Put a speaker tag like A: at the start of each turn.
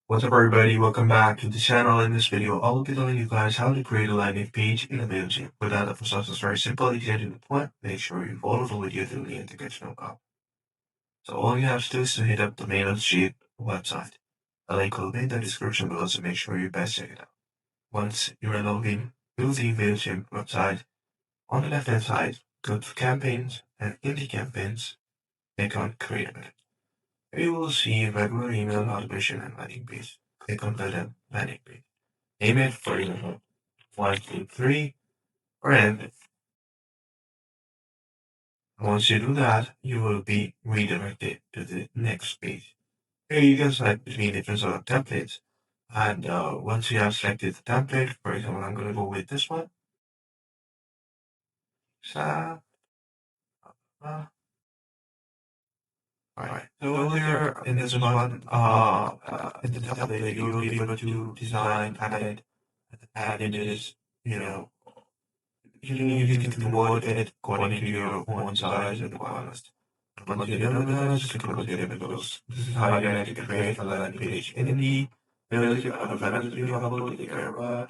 A: What's up everybody, welcome back to the channel. In this video, I'll be telling you guys how to create a landing page in a Mailchimp. Without the process is very simple, easy to the point. Make sure you follow the video to the end to get no problem. So all you have to do is to hit up the Mailchimp website. The link will be in the description below, so make sure you best check it out. Once you're logged in to the Mailchimp website, on the left hand side, go to campaigns and in the campaigns, click on create a method. You will see regular email automation and landing page. Click on the landing page. Name it, for example, 1, 2, 3, or end it. Once you do that, you will be redirected to the next page. Here you can select between different sort of templates. And once you have selected the template, for example, I'm going to go with this one. So, alright. So here in this one, in the template, you will be able to design, add images, you can word it according to your own size and requirements. Once you're done with that, just click on the because this is how you're going to create a landing page in the ability of a landing page.